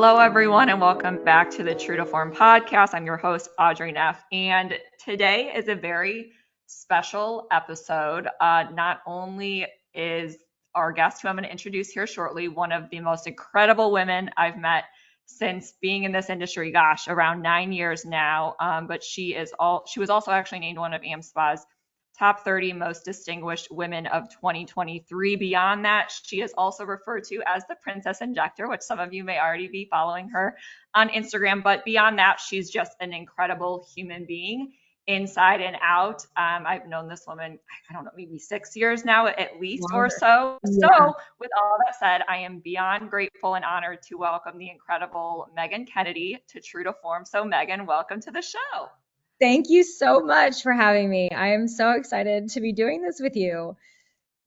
Hello, everyone, and welcome back to the True to Form podcast. I'm your host, Audrey Neff, and today is a very special episode. Not only is our guest, who I'm going to introduce here shortly, one of the most incredible women I've met since being in this industry, gosh, around 9 years now, but she was also actually named one of AmSpa's top 30 most distinguished women of 2023. Beyond that, she is also referred to as the Princess Injector, which some of you may already be following her on Instagram. But beyond that, she's just an incredible human being inside and out. I've known this woman, I don't know, maybe 6 years now at least or so. Yeah. So with all that said, I am beyond grateful and honored to welcome the incredible Maegen Kennedy to True to Form. So Maegen, welcome to the show. Thank you so much for having me. I am so excited to be doing this with you.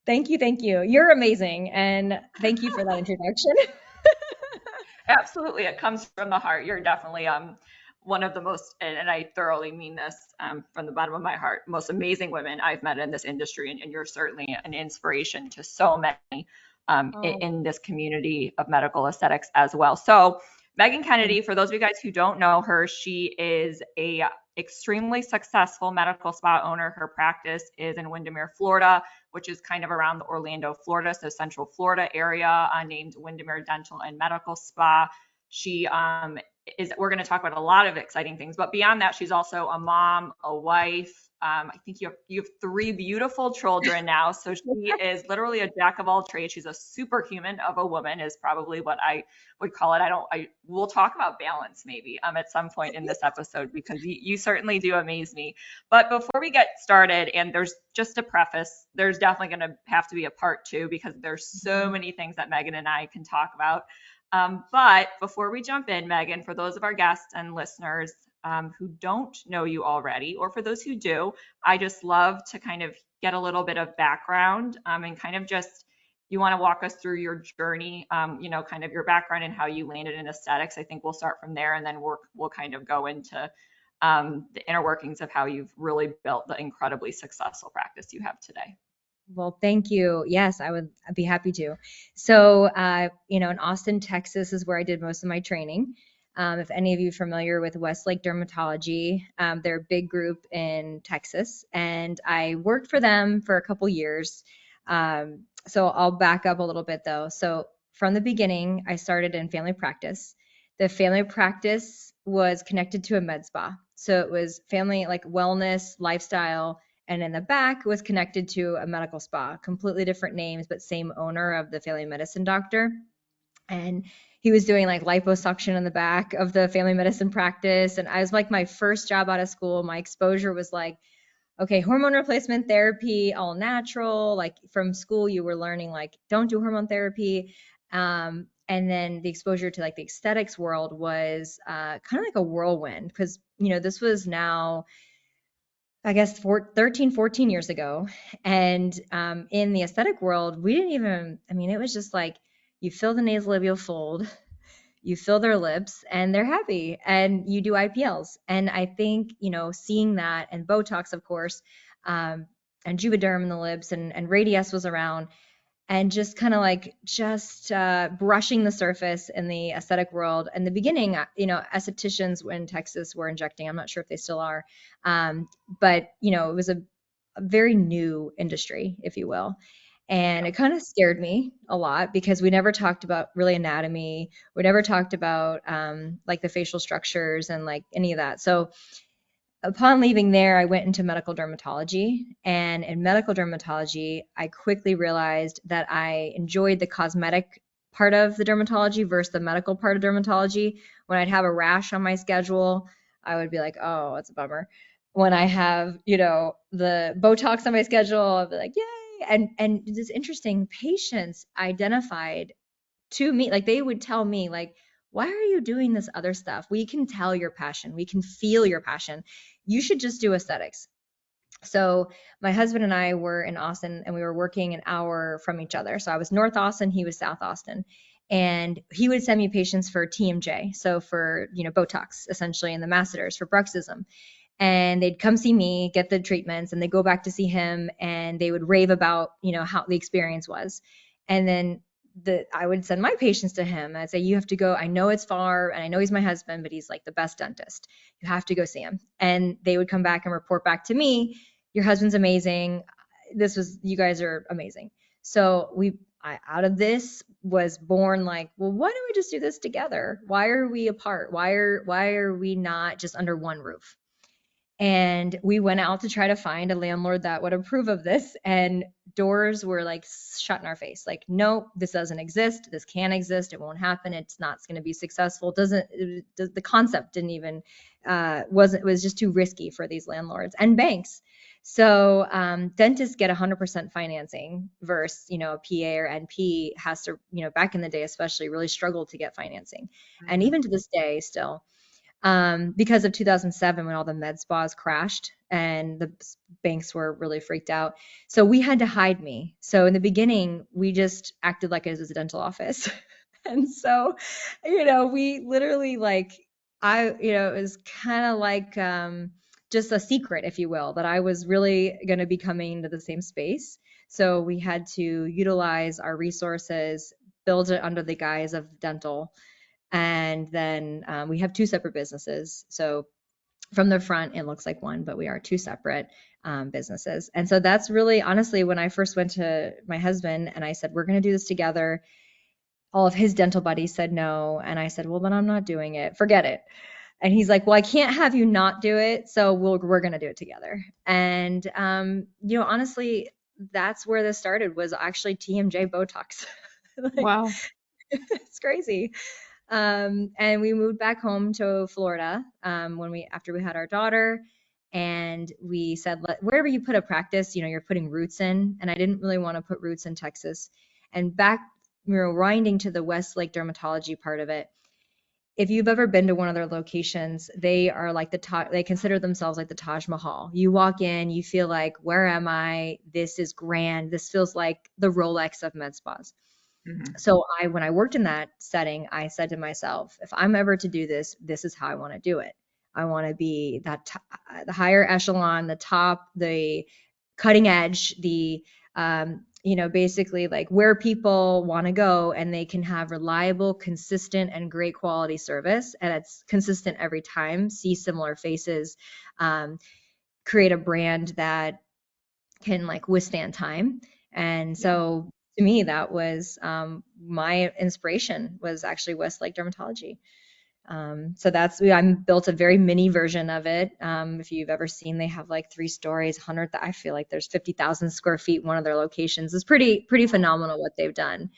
Thank you. Thank you. You're amazing. And thank you for that introduction. Absolutely. It comes from the heart. You're definitely one of the most, and I thoroughly mean this from the bottom of my heart, most amazing women I've met in this industry. And you're certainly an inspiration to so many in this community of medical aesthetics as well. So Maegen Kennedy, for those of you guys who don't know her, she is a extremely successful medical spa owner. Her practice is in Windermere, Florida, which is kind of around the Orlando, Florida, so Central Florida area, named Windermere Dental and Medical Spa. She we're going to talk about a lot of exciting things, but beyond that, she's also a mom, a wife. I think you have 3 beautiful children now. So she is literally a jack of all trades. She's a superhuman of a woman is probably what I would call it. We'll talk about balance maybe at some point in this episode, because you certainly do amaze me. But before we get started, and there's just a preface, there's definitely going to have to be a part 2 because there's so many things that Maegen and I can talk about. But before we jump in, Maegen, for those of our guests and listeners who don't know you already, or for those who do, I just love to kind of get a little bit of background and kind of just, you want to walk us through your journey, kind of your background and how you landed in aesthetics. I think we'll start from there, and then we'll kind of go into the inner workings of how you've really built the incredibly successful practice you have today. Well, thank you. Yes, I'd be happy to. So, in Austin, Texas is where I did most of my training. If any of you are familiar with Westlake Dermatology, they're a big group in Texas, and I worked for them for a couple years. So I'll back up a little bit though. So from the beginning, I started in family practice. The family practice was connected to a med spa. So it was family, like wellness, lifestyle, and in the back was connected to a medical spa, completely different names, but same owner of the family medicine doctor. And he was doing like liposuction in the back of the family medicine practice. And I was like, my first job out of school, my exposure was like, okay, hormone replacement therapy, all natural. Like from school, you were learning like, don't do hormone therapy. And then the exposure to like the aesthetics world was kind of like a whirlwind, because, this was now, I guess, 14 years ago. And in the aesthetic world, we didn't even, it was just like, you fill the nasolabial fold, you fill their lips, and they're happy, and you do IPLs. And I think, seeing that, and Botox, of course, and Juvederm in the lips, and Radius was around, and just kind of like brushing the surface in the aesthetic world. In the beginning, estheticians in Texas were injecting. I'm not sure if they still are, but it was a very new industry, if you will. And it kind of scared me a lot because we never talked about really anatomy. We never talked about like the facial structures and like any of that. So upon leaving there, I went into medical dermatology. And in medical dermatology, I quickly realized that I enjoyed the cosmetic part of the dermatology versus the medical part of dermatology. When I'd have a rash on my schedule, I would be like, oh, it's a bummer. When I have, the Botox on my schedule, I'd be like, yay. And this interesting, patients identified to me, like they would tell me like, why are you doing this other stuff? We can tell your passion. We can feel your passion. You should just do aesthetics. So my husband and I were in Austin, and we were working an hour from each other. So I was North Austin, he was South Austin. And he would send me patients for TMJ. So for, Botox essentially, and the masseters for bruxism. And they'd come see me, get the treatments, and they'd go back to see him, and they would rave about, how the experience was. And then I would send my patients to him. I'd say, you have to go. I know it's far and I know he's my husband, but he's like the best dentist. You have to go see him. And they would come back and report back to me, your husband's amazing. You guys are amazing. So out of this was born like, well, why don't we just do this together? Why are we apart? Why are we not just under one roof? And we went out to try to find a landlord that would approve of this, and doors were like shut in our face. Like, no, this doesn't exist. This can't exist. It won't happen. It's not going to be successful. The concept didn't even, it was just too risky for these landlords and banks. So dentists get 100% financing versus, a PA or NP has to, back in the day, especially really struggled to get financing. And even to this day still, because of 2007 when all the med spas crashed and the banks were really freaked out. So we had to hide me. So in the beginning, we just acted like it was a dental office. And so, we literally it was kind of like just a secret, if you will, that I was really going to be coming into the same space. So we had to utilize our resources, build it under the guise of dental. And then we have two separate businesses. So from the front, it looks like one, but we are two separate businesses. And so that's really, honestly, when I first went to my husband and I said, we're going to do this together, all of his dental buddies said no. And I said, well, then I'm not doing it. Forget it. And he's like, well, I can't have you not do it. So we're going to do it together. And, honestly, that's where this started, was actually TMJ Botox. Wow. It's crazy. And we moved back home to Florida after we had our daughter, and we said, wherever you put a practice, you're putting roots in. And I didn't really want to put roots in Texas. And back, winding to the Westlake dermatology part of it. If you've ever been to one of their locations, they are like they consider themselves like the Taj Mahal. You walk in, you feel like, where am I? This is grand. This feels like the Rolex of med spas. Mm-hmm. So when I worked in that setting, I said to myself, if I'm ever to do this, this is how I want to do it. I want to be the higher echelon, the top, the cutting edge, the, basically like where people want to go and they can have reliable, consistent, and great quality service. And it's consistent every time, see similar faces, create a brand that can withstand time. And so to me, that was my inspiration, was actually Westlake Dermatology. So I built a very mini version of it. If you've ever seen, they have 3 stories, I feel like there's 50,000 square feet in one of their locations. It's pretty phenomenal what they've done.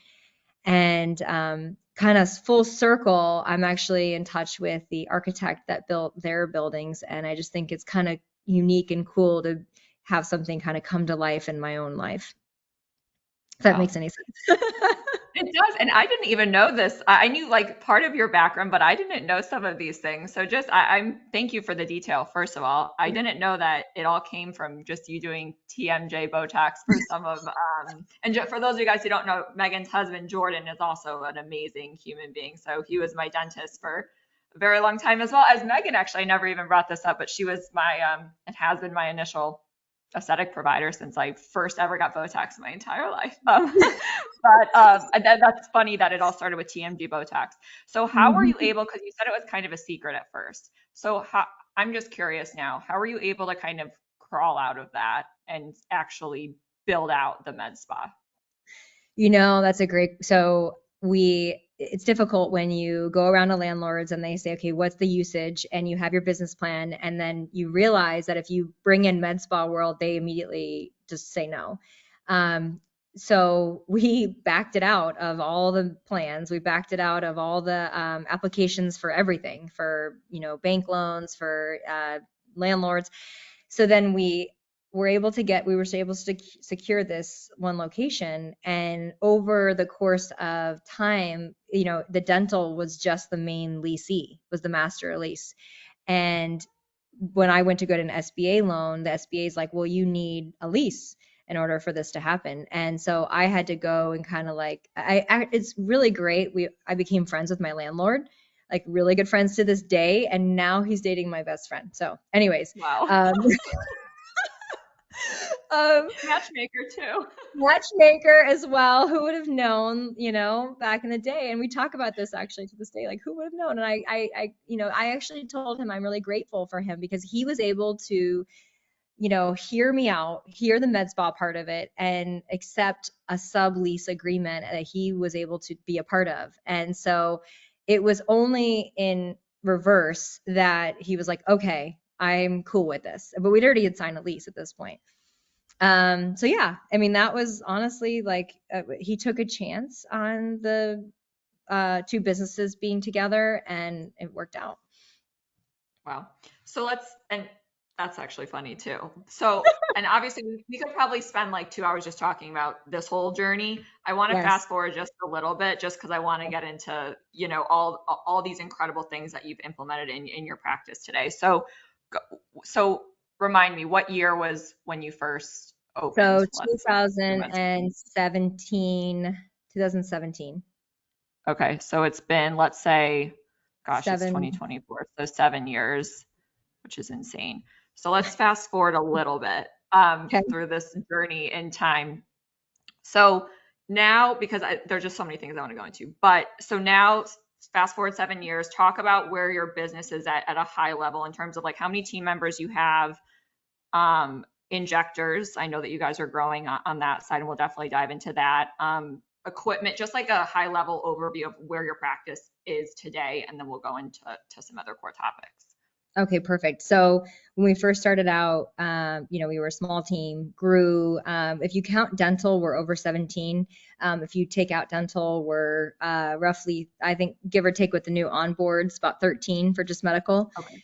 And kind of full circle, I'm actually in touch with the architect that built their buildings. And I just think it's kind of unique and cool to have something kind of come to life in my own life. If that makes any sense. It does. And I didn't even know this. I knew part of your background, but I didn't know some of these things. So I'm thank you for the detail. First of all, I didn't know that it all came from just you doing TMJ Botox for some of, and for those of you guys who don't know, Megan's husband, Jordan, is also an amazing human being. So he was my dentist for a very long time, as well as Megan. Actually, I never even brought this up, but she was and has been my initial aesthetic provider since I first ever got Botox in my entire life. That's funny that it all started with TMG Botox. So how were you able, because you said it was kind of a secret at first. So I'm just curious now, how were you able to kind of crawl out of that and actually build out the med spa? That's a great, it's difficult when you go around to landlords and they say, okay, what's the usage? And you have your business plan. And then you realize that if you bring in med spa world, they immediately just say no. So we backed it out of all the plans. We backed it out of all the applications for everything, for, bank loans, for landlords. So then we were able to secure this one location. And over the course of time, the dental was just the main leasee, was the master lease. And when I went to get an SBA loan, the SBA is like, well, you need a lease in order for this to happen. And so I had to go and kind of it's really great. I became friends with my landlord, really good friends to this day. And now he's dating my best friend. So anyways, wow. Matchmaker too. Matchmaker as well. Who would have known, back in the day? And we talk about this actually to this day, like who would have known? And I actually told him I'm really grateful for him because he was able to, hear me out, hear the med spa part of it, and accept a sublease agreement that he was able to be a part of. And so it was only in reverse that he was like, okay, I'm cool with this. But we'd already had signed a lease at this point. So yeah, I mean, that was honestly like he took a chance on the two businesses being together and it worked out. Wow. So and that's actually funny too. So, and obviously we could probably spend like 2 hours just talking about this whole journey. I want to Yes. fast forward just a little bit, just because I want to get into, all these incredible things that you've implemented in your practice today. So, remind me, what year was when you first opened? So 2017. Okay. So it's been, let's say, gosh, it's 7. 2024. So 7 years, which is insane. So let's fast forward a little bit Okay. through this journey in time. So now, because there's just so many things I want to go into, but so now fast forward 7 years, talk about where your business is at a high level in terms of like how many team members you have, injectors. I know that you guys are growing on that side, and we'll definitely dive into that. Equipment, just like a high level overview of where your practice is today, and then we'll go into some other core topics. Okay, perfect. So when we first started out, we were a small team, grew. If you count dental, we're over 17. If you take out dental, we're roughly, I think, give or take with the new onboards, about 13 for just medical. Okay.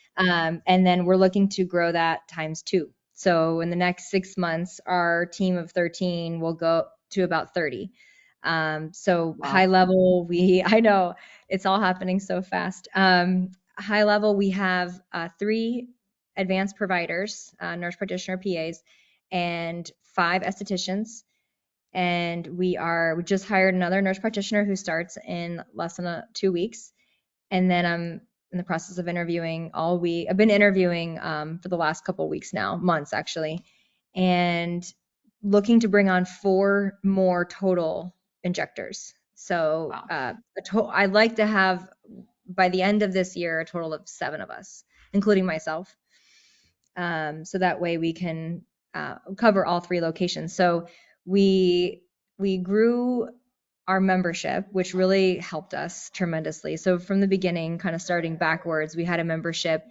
And then we're looking to grow that times 2. So in the next 6 months, our team of 13 will go to about 30. So Wow. high level, I know it's all happening so fast. High level, we have 3 advanced providers, nurse practitioner PAs, and 5 estheticians. And we just hired another nurse practitioner who starts in less than 2 weeks. And then I'm in the process of interviewing all week. I've been interviewing for the last couple of weeks now, months actually, and looking to bring on 4 more total injectors. So Wow. I'd like to have by the end of this year a total of 7 of us, including myself. So that way we can cover all 3 locations. So we grew our membership, which really helped us tremendously. So from the beginning, kind of starting backwards, we had a membership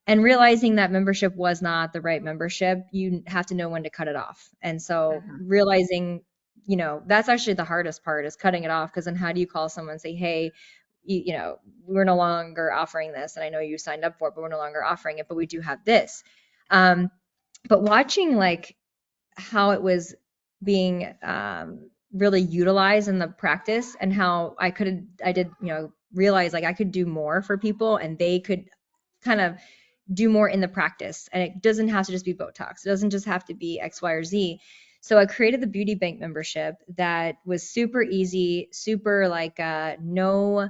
and realizing that membership was not the right membership, you have to know when to cut it off. And so realizing, that's actually the hardest part is cutting it off, because then how do you call someone and say, hey, we're no longer offering this, and I know you signed up for it, but we're no longer offering it, but we do have this. But watching like how it was being really utilized in the practice, and how I did realize like I could do more for people and they could kind of do more in the practice, and it doesn't have to just be Botox. It doesn't just have to be X, Y, or Z. So I created the Beauty Bank membership that was super easy, super like no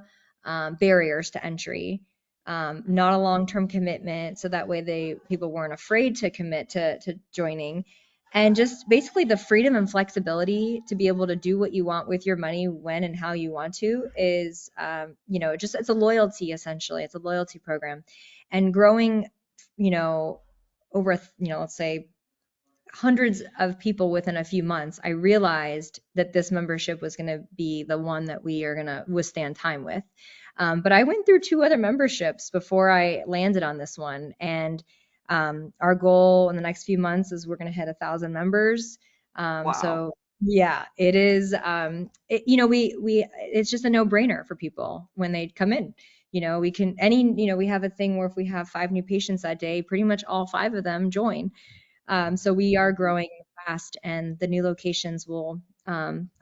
barriers to entry, not a long-term commitment. So that way people weren't afraid to commit to joining, and just basically the freedom and flexibility to be able to do what you want with your money when and how you want to is, it's a loyalty essentially. It's a loyalty program, and growing, over, let's say hundreds of people within a few months, I realized that this membership was going to be the one that we are going to withstand time with. But I went through 2 other memberships before I landed on this one. And our goal in the next few months is we're going to hit 1,000 members. Wow. So yeah, it is, it's just a no-brainer for people when they come in. We have a thing where if we have 5 new patients that day, pretty much all 5 of them join. So we are growing fast, and the new locations will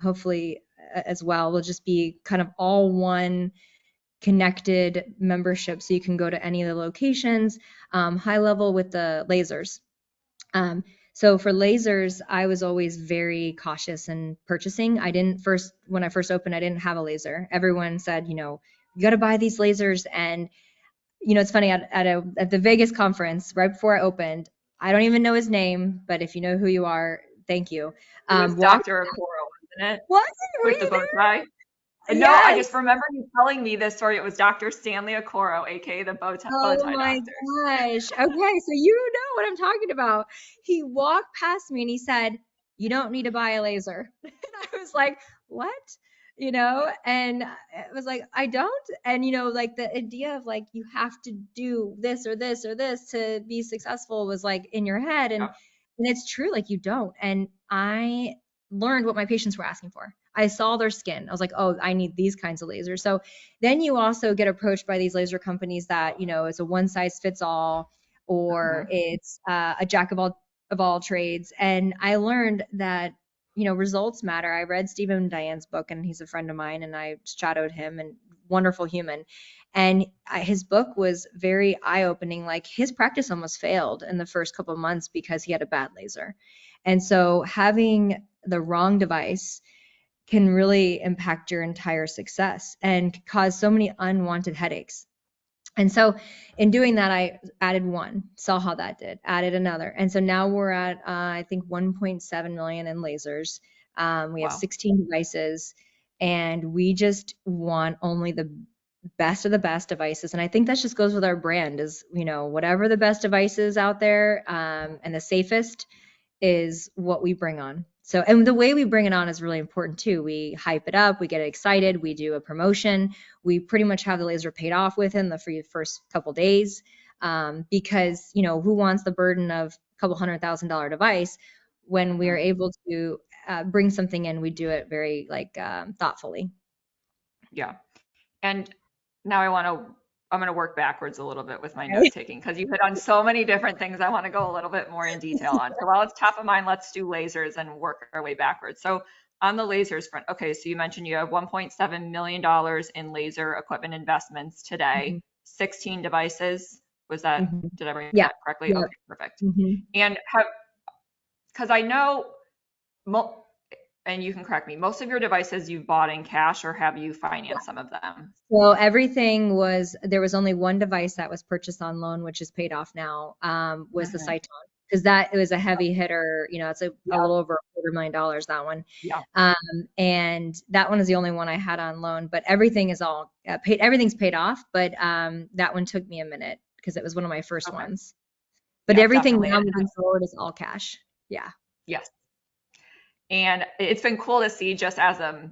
hopefully as well will just be kind of all one connected membership, so you can go to any of the locations. High level with the lasers. So for lasers, I was always very cautious in purchasing. When I first opened, I didn't have a laser. Everyone said, you got to buy these lasers. And, it's funny, at the Vegas conference, right before I opened, I don't even know his name, but if you know who you are, thank you. It was Walked. Dr. Okoro, wasn't it? Was it? Were With the you bow there? tie? No, I Yes. just remember you telling me this story. It was Dr. Stanley Okoro, aka the bow Oh tie my doctor. gosh. Okay, so you know what I'm talking about. He walked past me and he said, "You don't need to buy a laser." And I was like, "What?" And it was like, "I don't." And like the idea of like you have to do this or this or this to be successful was like in your head, and Yeah. it's true, like you don't. And I learned what my patients were asking for. I saw their skin. I was like, "Oh, I need these kinds of lasers." So then you also get approached by these laser companies that, it's a one size fits all, or Mhm. it's a jack of all trades. And I learned that, results matter. I read Stephen and Diane's book, and he's a friend of mine, and I shadowed him, and wonderful human. And his book was very eye opening. Like his practice almost failed in the first couple of months because he had a bad laser. And so having the wrong device can really impact your entire success and cause so many unwanted headaches. And so in doing that, I added one, saw how that did, added another. And so now we're at, I think, 1.7 million in lasers. We have Wow. 16 devices, and we just want only the best of the best devices. And I think that just goes with our brand is, whatever the best devices out there, and the safest is what we bring on. So, and the way we bring it on is really important too. We hype it up, we get excited, we do a promotion, we pretty much have the laser paid off within the first couple days, because who wants the burden of a couple $100,000 device when we are Mhm. able to bring something in? We do it very like thoughtfully. Yeah. And now I'm going to work backwards a little bit with my Okay. note taking because you hit on so many different things I want to go a little bit more in detail on. So while it's top of mind, let's do lasers and work our way backwards. So on the lasers front, okay, so you mentioned you have $1.7 million in laser equipment investments today, Mhm. 16 devices. Was that, Mhm. did I bring Yeah. that correctly? Yeah. Okay, perfect. Mhm. And have, because I know, mo and you can correct me, most of your devices you've bought in cash or have you financed some of them? So everything there was only one device that was purchased on loan, which is paid off now, was the Mhm. Cyton. Because that it was a heavy hitter, it's a Yeah, little over $250,000, that one. yeah. Um, and that one is the only one I had on loan, but everything is all paid, everything's paid off. But that one took me a minute because it was one of my first Okay. ones. But Yeah, everything definitely. now moving forward is all cash. Yeah. Yes. And it's been cool to see just as a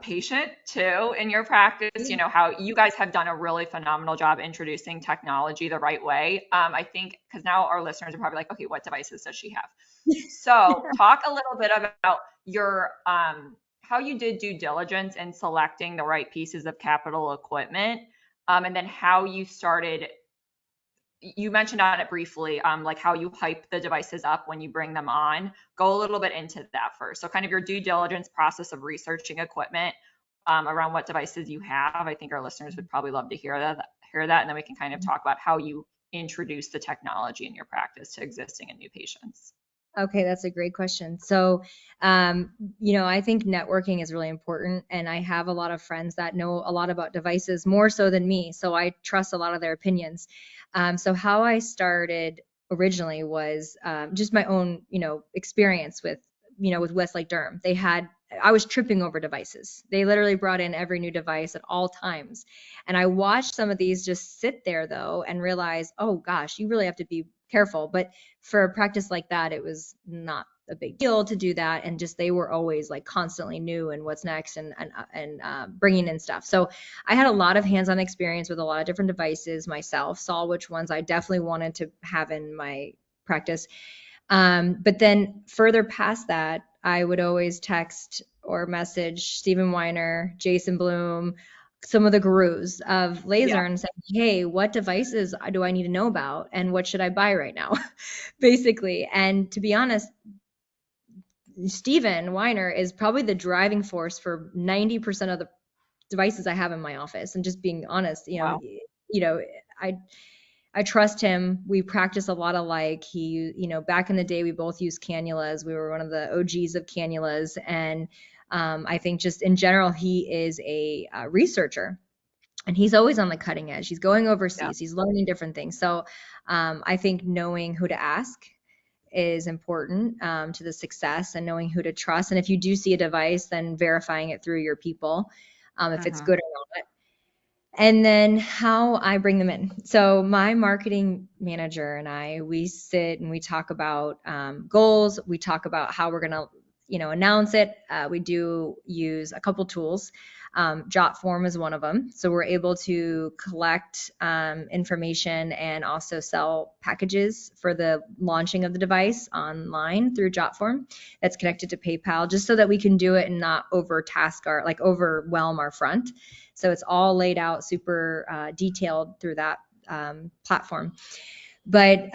patient too in your practice, how you guys have done a really phenomenal job introducing technology the right way. I think because now our listeners are probably like, okay, what devices does she have? So talk a little bit about your how you did due diligence in selecting the right pieces of capital equipment, and then how you started. You mentioned on it briefly, like how you hype the devices up when you bring them on. Go a little bit into that first. So kind of your due diligence process of researching equipment around what devices you have. I think our listeners would probably love to hear that, and then we can kind of talk about how you introduce the technology in your practice to existing and new patients. Okay, that's a great question. So, I think networking is really important, and I have a lot of friends that know a lot about devices more so than me. So I trust a lot of their opinions. So how I started originally was just my own, experience with Westlake Durham. I was tripping over devices. They literally brought in every new device at all times. And I watched some of these just sit there though and realize, oh gosh, you really have to be careful. But for a practice like that, it was not a big deal to do that. And just they were always like constantly new and what's next and bringing in stuff. So I had a lot of hands-on experience with a lot of different devices myself, saw which ones I definitely wanted to have in my practice. But then further past that, I would always text or message Stephen Weiner, Jason Bloom, some of the gurus of Yeah. laser and say, hey, what devices do I need to know about and what should I buy right now? Basically. And to be honest, Stephen Weiner is probably the driving force for 90% of the devices I have in my office. And just being honest, Wow. you know, I I trust him. We practice a lot alike. Back in the day, we both used cannulas. We were one of the OGs of cannulas. And I think just in general, he is a researcher. and he's always on the cutting edge. He's going Yeah. overseas. He's learning different things. So I think knowing who to ask is important to the success, and knowing who to trust. And if you do see a device, then verifying it through your people, if it's Mhm. good or not. And then how I bring them in. So my marketing manager and I, we sit and we talk about goals. We talk about how we're going to, announce it. We do use a couple tools. Jotform is one of them. So we're able to collect information and also sell packages for the launching of the device online through Jotform that's connected to PayPal, just so that we can do it and not overwhelm our front. So it's all laid out super detailed through that platform. But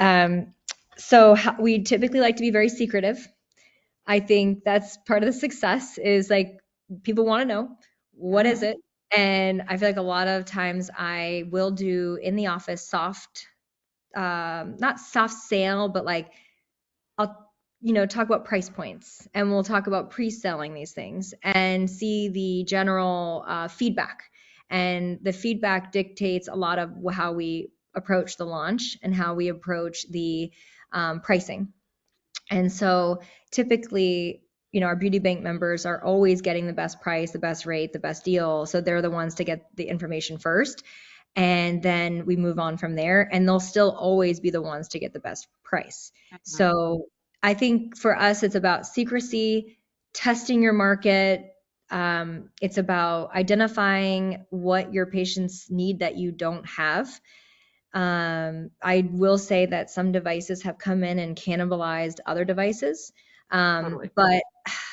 so we typically like to be very secretive. I think that's part of the success, is like people want to know what is Mhm. it. And I feel like a lot of times I will do in the office not soft sale, but like I'll, talk about price points, and we'll talk about pre-selling these things and see the general feedback. And the feedback dictates a lot of how we approach the launch and how we approach the pricing. And so typically, our beauty bank members are always getting the best price, the best rate, the best deal. So they're the ones to get the information first. And then we move on from there, and they'll still always be the ones to get the best price. Mhm. So I think for us, it's about secrecy, testing your market. It's about identifying what your patients need that you don't have. I will say that some devices have come in and cannibalized other devices. Totally. But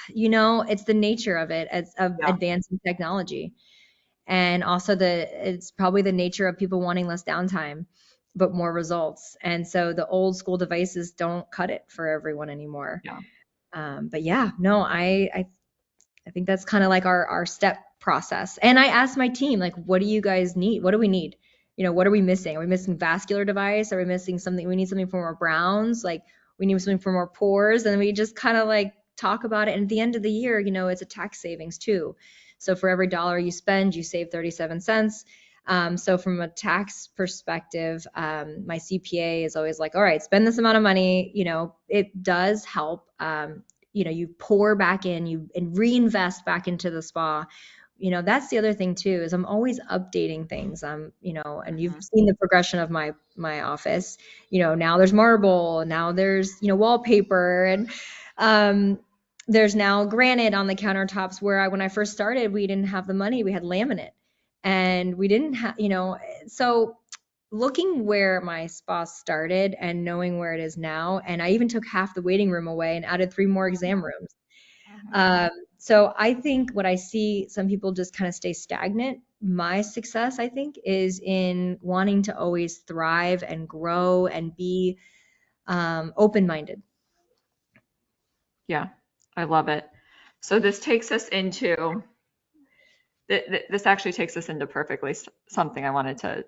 it's the nature of it, as of Yeah. advancing technology. And also it's probably the nature of people wanting less downtime, but more results. And so the old school devices don't cut it for everyone anymore. Yeah. But yeah, no, I think that's kind of like our step process. And I asked my team, like, what do you guys need? What do we need? What are we missing? Are we missing vascular device? Are we missing something? We need something for more browns. Like, we need something for more pores. And we just kind of like talk about it. And at the end of the year, it's a tax savings too. So for every dollar you spend, you save 37 cents. So from a tax perspective, my CPA is always like, all right, spend this amount of money. It does help. You pour back in, and reinvest back into the spa. That's the other thing too, is I'm always updating things. And you've Mhm. seen the progression of my office. Now there's marble, now there's, wallpaper, and there's now granite on the countertops, where when I first started, we didn't have the money. We had laminate, and we didn't have, so looking where my spa started and knowing where it is now, and I even took half the waiting room away and added 3 more exam rooms. Mhm. So I think what I see some people just kind of stay stagnant. My success, I think, is in wanting to always thrive and grow and be open-minded. Yeah. I love it. So this takes us into this actually takes us into perfectly something I wanted to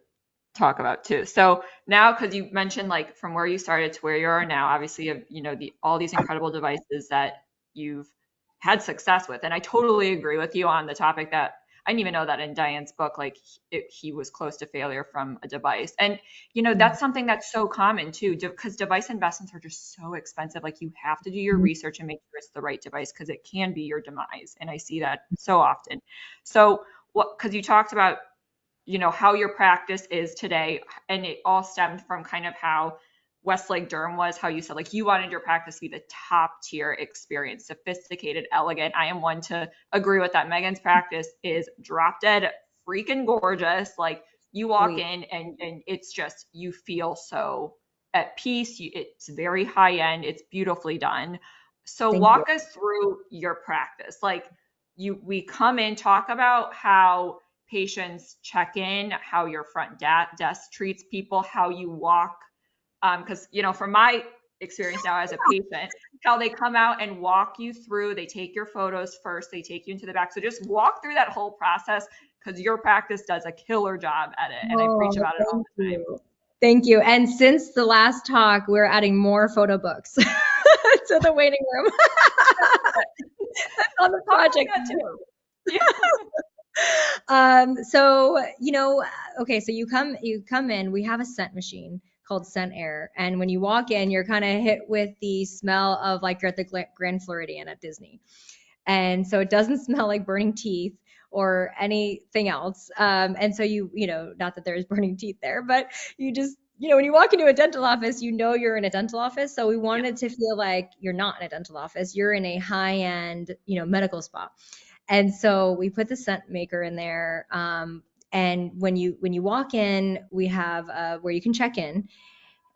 talk about too. So now, because you mentioned like from where you started to where you are now, obviously you have, all these incredible devices that you've had success with. And I totally agree with you on the topic that I didn't even know that in Diane's book, like he was close to failure from a device. And, Mhm. that's something that's so common too, because device investments are just so expensive. Like you have to do your research and make sure it's the right device, because it can be your demise. And I see that so often. So because you talked about how your practice is today, and it all stemmed from kind of how Westlake Derm was, how you said like you wanted your practice to be the top tier experience, sophisticated, elegant. I am one to agree with that. Megan's practice is drop dead freaking gorgeous. Like you walk Sweet. in and it's just, you feel so at peace. It's very high end, it's beautifully done. So Thank you. walk us through your practice. Like we come in, talk about how patients check in, how your front desk treats people, how you walk. Because, from my experience now as a patient, how they come out and walk you through, they take your photos first, they take you into the back. So just walk through that whole process, because your practice does a killer job at it. And I preach Oh, about it all thank the time. you. Thank you. And since the last talk, we're adding more photo books to the waiting room. That's on the Talk about project. that too. Yeah. So, okay, so you come in, we have a scent machine called Scent Air. And when you walk in, you're kind of hit with the smell of like you're at the Grand Floridian at Disney. And so it doesn't smell like burning teeth or anything else. And so not that there's burning teeth there, but you just, when you walk into a dental office, you're in a dental office. So we wanted to feel like you're not in a dental office, you're in a high-end, medical spa. And so we put the scent maker in there. And when you walk in, we have where you can check in.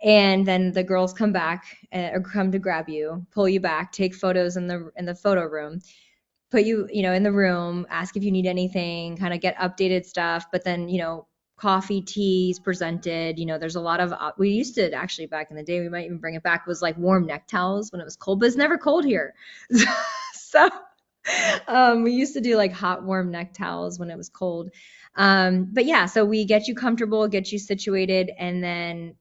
And then the girls come back or come to grab you, pull you back, take photos in the photo room, put you, in the room, ask if you need anything, kind of get updated stuff. But then, coffee, teas presented. There's a lot of, we used to actually back in the day, we might even bring it back, was like warm neck towels when it was cold, but it's never cold here. So we used to do like hot, warm neck towels when it was cold. But yeah, so we get you comfortable, get you situated, and then,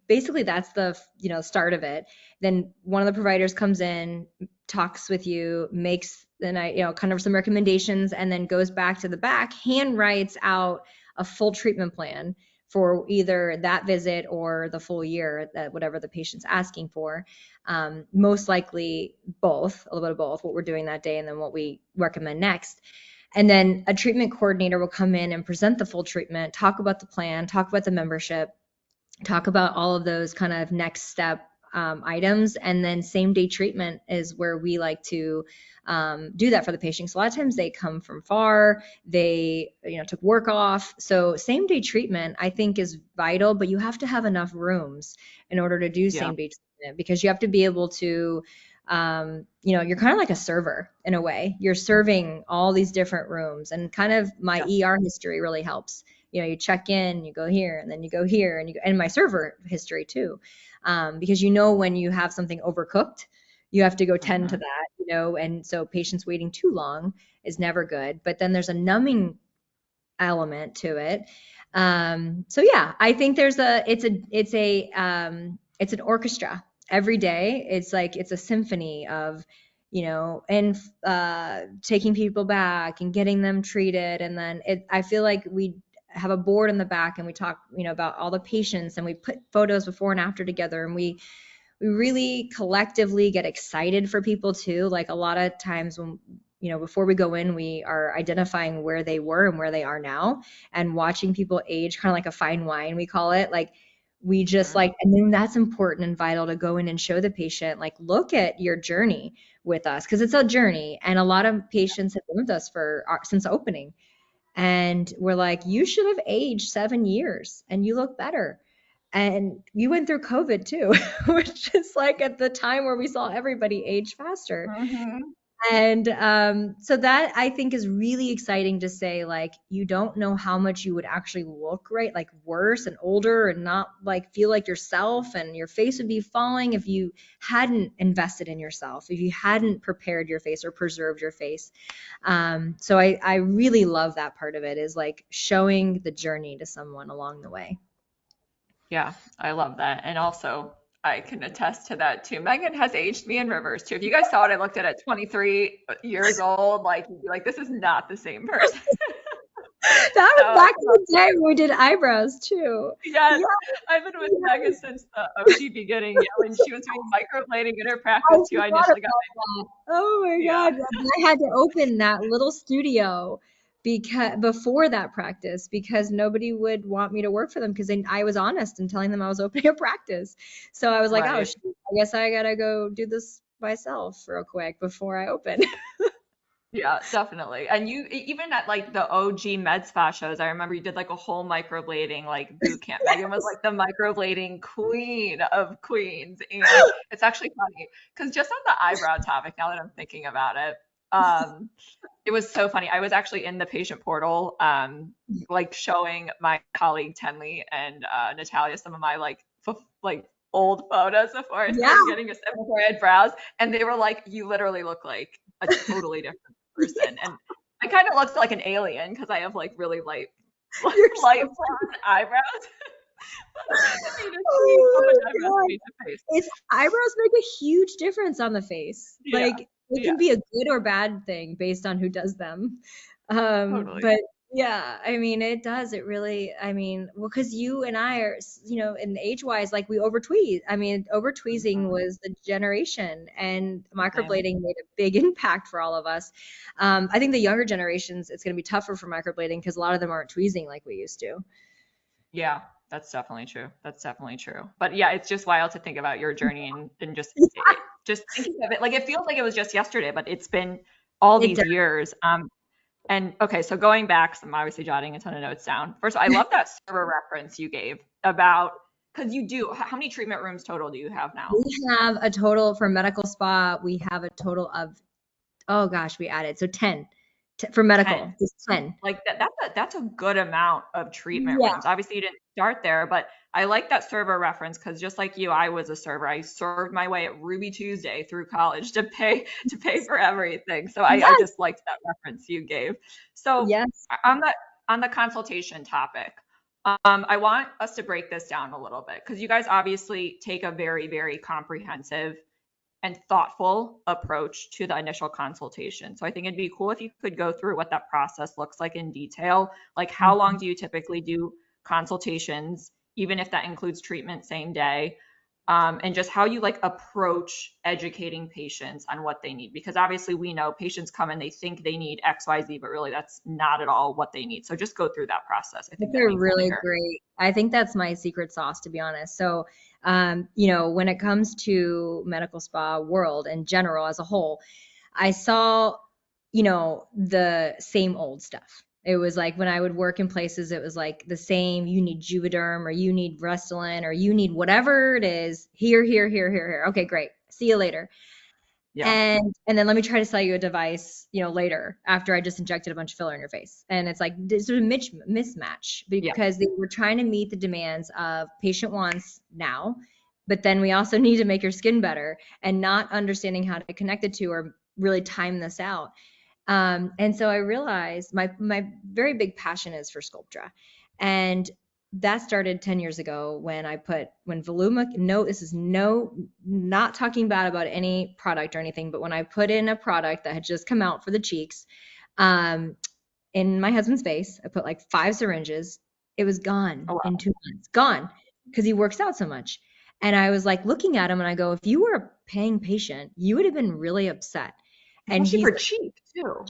basically that's the, start of it. Then one of the providers comes in, talks with you, makes then kind of some recommendations, and then goes back to the back, hand writes out a full treatment plan for either that visit or the full year, that whatever the patient's asking for. Most likely both, a little bit of both, what we're doing that day and then what we recommend next. And then a treatment coordinator will come in and present the full treatment, talk about the plan, talk about the membership, talk about all of those kind of next step items. And then same day treatment is where we like to do that for the patients. A lot of times they come from far, they took work off. So same day treatment I think is vital, but you have to have enough rooms in order to do same day treatment, because you have to be able to you're kind of like a server in a way. You're serving all these different rooms, and kind of my ER history really helps. You check in, you go here, and then you go here, and my server history too, because when you have something overcooked, you have to go tend to that, and so patients waiting too long is never good. But then there's a numbing element to it. So yeah, I think it's an orchestra every day. It's like it's a symphony of and taking people back and getting them treated, and then I feel like we have a board in the back, and we talk about all the patients, and we put photos before and after together, and we really collectively get excited for people too. Like a lot of times when before we go in, we are identifying where they were and where they are now, and watching people age, kind of like a fine wine, we call it. Like we just and then that's important and vital to go in and show the patient, like, look at your journey with us, because it's a journey, and a lot of patients have been with us since opening. And we're like, you should have aged 7 years and you look better. And you went through COVID too, which is like at the time where we saw everybody age faster. And so that I think is really exciting to say, like, you don't know how much you would actually look like worse and older and not like feel like yourself, and your face would be falling if you hadn't invested in yourself, if you hadn't prepared your face or preserved your face. So I really love that part of it, is like showing the journey to someone along the way. Yeah, I love that. And also, I can attest to that too. Maegen has aged me in reverse too. If you guys saw it, I looked at 23 years old, like you'd be like, this is not the same person. That was back in the day when we did eyebrows too. Yes, I've been with Maegen since the OG beginning. When she was doing microblading in her practice too, I initially got that. Oh my God. I had to open that little studio before that practice, because nobody would want me to work for them, because I was honest in telling them I was opening a practice. So I was like, oh, shoot, I guess I gotta go do this myself real quick before I open. Yeah, definitely. And you, even at like the OG med spa shows, I remember you did like a whole microblading like boot camp. Maegen was like the microblading queen of queens. And it's actually funny because just on the eyebrow topic, now that I'm thinking about it, it was so funny. I was actually in the patient portal, like showing my colleague Tenley and Natalia some of my like old photos before I started getting a step before I had brows, and they were like, "You literally look like a totally different person." And I kind of looked like an alien because I have like really light blonde eyebrows. Eyebrows make a huge difference on the face. Yeah. Like it Yeah, can be a good or bad thing based on who does them. totally. But yeah, I mean, it does. It really, I mean, well, because you and I are, in age wise, like we over tweeze. I mean, over tweezing Mhm. was the generation, and Same. microblading made a big impact for all of us. I think the younger generations, it's going to be tougher for microblading because a lot of them aren't tweezing like we used to. Yeah, that's definitely true. That's definitely true. But yeah, it's just wild to think about your journey and just thinking of it. Like it feels like it was just yesterday, but it's been all It these does. years. And okay, so going back, so I'm obviously jotting a ton of notes down. First of all, I love that server reference you gave about because you do. How many treatment rooms total do you have now? We have a total for medical spa. We have a total of, oh gosh, we added so 10 for 10. medical, just 10. Like that's a good amount of treatment Yeah. rooms. Obviously, you didn't start there, but I like that server reference because just like you, I was a server. I served my way at Ruby Tuesday through college to pay for everything. So I Yes. just liked that reference you gave. So Yes. on the consultation topic, I want us to break this down a little bit because you guys obviously take a very, very comprehensive and thoughtful approach to the initial consultation. So I think it'd be cool if you could go through what that process looks like in detail. Like how long do you typically do consultations, even if that includes treatment same day? And just how you like approach educating patients on what they need. Because obviously we know patients come and they think they need XYZ, but really that's not at all what they need. So just go through that process. I think That's that'd a be cool to really hear. great. I think that's my secret sauce, to be honest. So, when it comes to medical spa world in general as a whole, I saw, the same old stuff. It was like when I would work in places, it was like the same, you need Juvederm or you need Restylane or you need whatever it is, here, here, here, here, here. Okay, great. See you later. Yeah. And then let me try to sell you a device, later after I just injected a bunch of filler in your face. And it's like this sort of mismatch Yeah. because they were trying to meet the demands of patient wants now, but then we also need to make your skin better and not understanding how to connect the two or really time this out. And so I realized my very big passion is for Sculptra. And that started 10 years ago when Voluma, no, this is not talking bad about any product or anything, but when I put in a product that had just come out for the cheeks, um, in my husband's face, I put like 5 syringes. It was Oh, gone in wow. 2 months, gone because he works out so much. And I was like looking at him and I go, if you were a paying patient, you would have been really upset. And Especially he's for cheap too.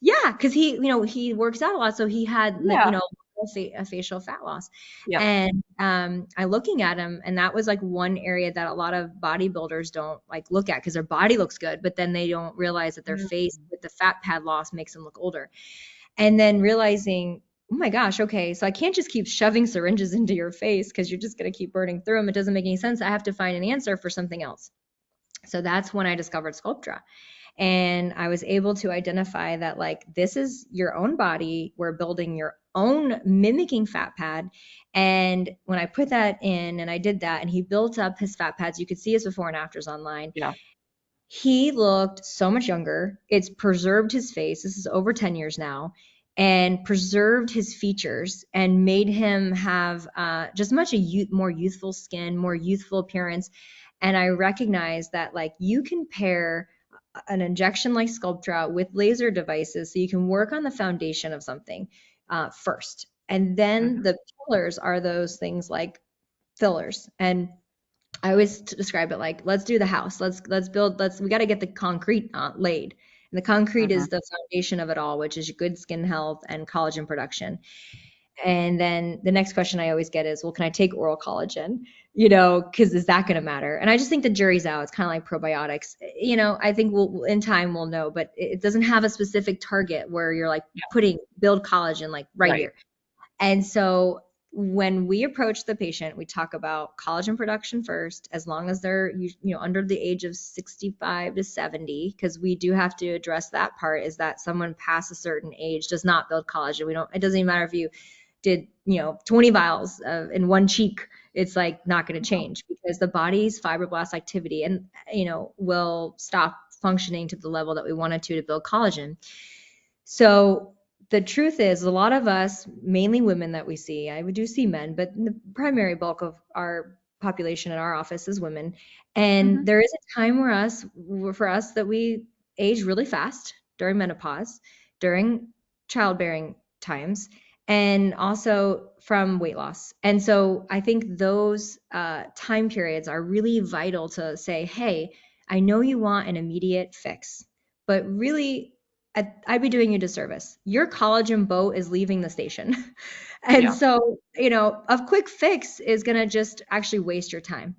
yeah, because he works out a lot, so he had Yeah. a facial fat loss, Yep. and I looking at him, and that was like one area that a lot of bodybuilders don't like look at because their body looks good, but then they don't realize that their face Mm. with the fat pad loss makes them look older, and then realizing. Oh my gosh, okay, so I can't just keep shoving syringes into your face because you're just going to keep burning through them. It doesn't make any sense. I have to find an answer for something else. So that's when I discovered Sculptra. And I was able to identify that, like, this is your own body. We're building your own mimicking fat pad. And when I put that in and I did that, and he built up his fat pads, you could see his before and afters online. Yeah. He looked so much younger. It's preserved his face. This is over 10 years now, and preserved his features and made him have just much more youthful skin, more youthful appearance. And I recognize that, like, you can pair an injection like Sculptra with laser devices so you can work on the foundation of something first. And then Mhm. the pillars are those things like fillers. And I always describe it like, let's do the house. Let's build. We got to get the concrete laid. And the concrete Mhm. is the foundation of it all, which is good skin health and collagen production. And then the next question I always get is, well, can I take oral collagen? Because is that going to matter? And I just think the jury's out. It's kind of like probiotics. I think in time we'll know, but it doesn't have a specific target where you're like Yeah. build collagen like right Right. here. And so when we approach the patient, we talk about collagen production first, as long as they're under the age of 65 to 70, because we do have to address that part, is that someone past a certain age does not build collagen. It doesn't even matter if you did 20 vials in one cheek. It's like not going to change because the body's fibroblast activity and will stop functioning to the level that we want it to build collagen. So the truth is, a lot of us, mainly women that we see, I do see men, but the primary bulk of our population in our office is women. And Mhm. there is a time for us that we age really fast during menopause, during childbearing times, and also from weight loss. And so I think those time periods are really vital to say, hey, I know you want an immediate fix, but really, I'd be doing you a disservice. Your collagen boat is leaving the station. And Yeah. so, a quick fix is going to just actually waste your time.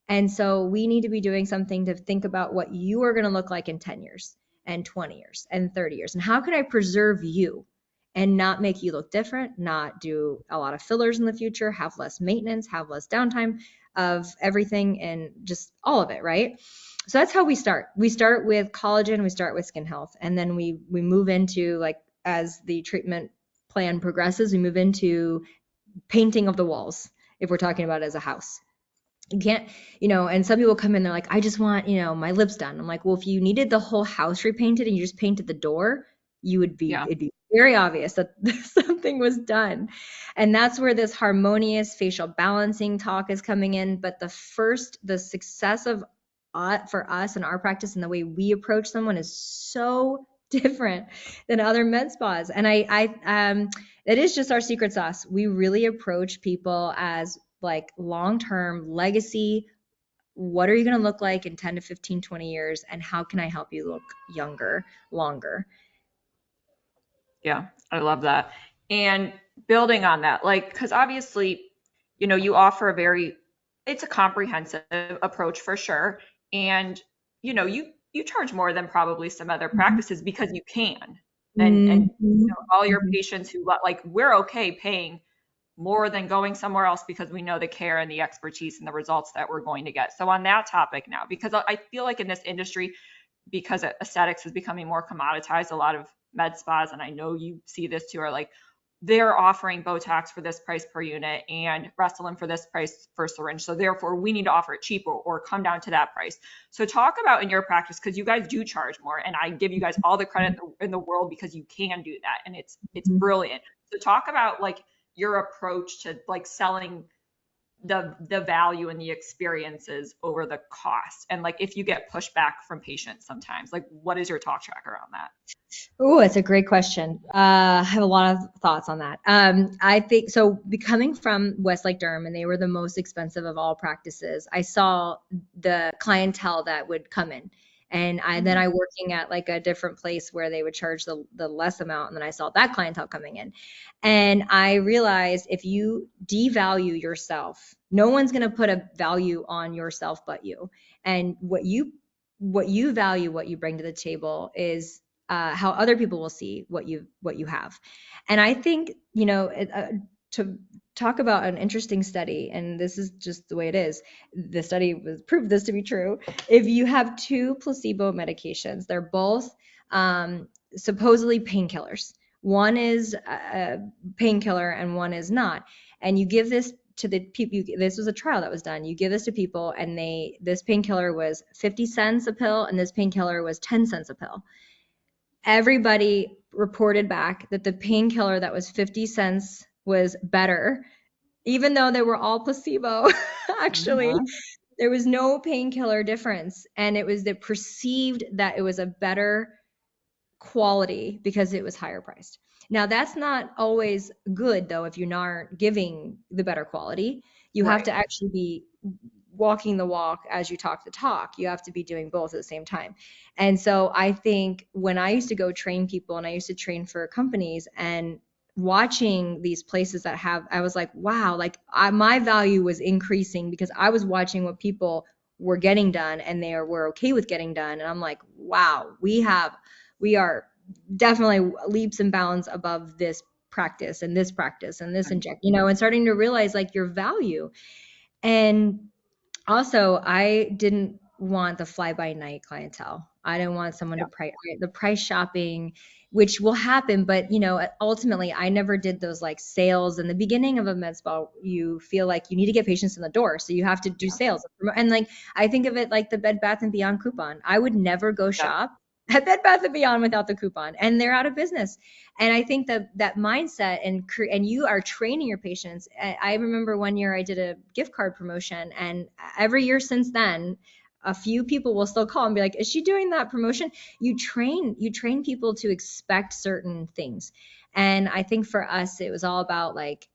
And so we need to be doing something to think about what you are going to look like in 10 years and 20 years and 30 years. And how can I preserve you and not make you look different, not do a lot of fillers in the future, have less maintenance, have less downtime of everything and just all of it, right? So that's how we start. We start with collagen, we start with skin health, and then we move into, like, as the treatment plan progresses, we move into painting of the walls if we're talking about it as a house. You can't, and some people come in, they're like, I just want, my lips done. I'm like, well, if you needed the whole house repainted and you just painted the door, it'd be very obvious that something was done. And that's where this harmonious facial balancing talk is coming in. But the success of for us and our practice and the way we approach someone is so different than other med spas. And it is just our secret sauce. We really approach people as like long-term legacy. What are you going to look like in 10 to 15, 20 years? And how can I help you look younger, longer? Yeah, I love that. And building on that, like, because obviously, you offer it's a comprehensive approach for sure. And, you charge more than probably some other practices because you can. And all your patients who like, we're okay paying more than going somewhere else because we know the care and the expertise and the results that we're going to get. So on that topic now, because I feel like in this industry, because aesthetics is becoming more commoditized, a lot of med spas, and I know you see this too, are like, they're offering Botox for this price per unit and Restylane for this price per syringe. So therefore we need to offer it cheaper or come down to that price. So talk about in your practice, because you guys do charge more, and I give you guys all the credit in the world because you can do that. And it's brilliant. So talk about like your approach to like selling the value and the experiences over the cost, and like if you get pushback from patients sometimes, like what is your talk track around that? Oh, it's a great question. I have a lot of thoughts on that. I think so. Coming from Westlake Derm, and they were the most expensive of all practices, I saw the clientele that would come in, and then I working at like a different place where they would charge the less amount, and then I saw that clientele coming in, and I realized if you devalue yourself, no one's going to put a value on yourself but you, and what you value, what you bring to the table is how other people will see what you have. And I think, to talk about an interesting study, and this is just the way it is, the study proved this to be true. If you have two placebo medications, they're both supposedly painkillers. One is a painkiller and one is not. And you give this to the people. This was a trial that was done. You give this to people, and this painkiller was 50 cents a pill, and this painkiller was 10 cents a pill. Everybody reported back that the painkiller that was 50 cents was better, even though they were all placebo. Actually, there was no painkiller difference. And it was perceived that it was a better quality because it was higher priced. Now, that's not always good, though, if you're not giving the better quality. You have to actually be walking the walk as you talk the talk. You have to be doing both at the same time. And so I think when I used to go train people, and I used to train for companies, and watching these places that I was like, wow, like my value was increasing because I was watching what people were getting done, and they were okay with getting done. And I'm like, wow, we are definitely leaps and bounds above this practice and this inject, and starting to realize like your value. And also, I didn't want the fly-by-night clientele. I didn't want someone to the price shopping, which will happen. But, ultimately, I never did those like sales. In the beginning of a med spa, you feel like you need to get patients in the door. So you have to do sales. And like, I think of it like the Bed Bath & Beyond coupon. I would never go shop at Bed Bath & Beyond without the coupon, and they're out of business. And I think that mindset and you are training your patients. I remember one year I did a gift card promotion, and every year since then, a few people will still call and be like, is she doing that promotion? You train people to expect certain things. And I think for us, it was all about like,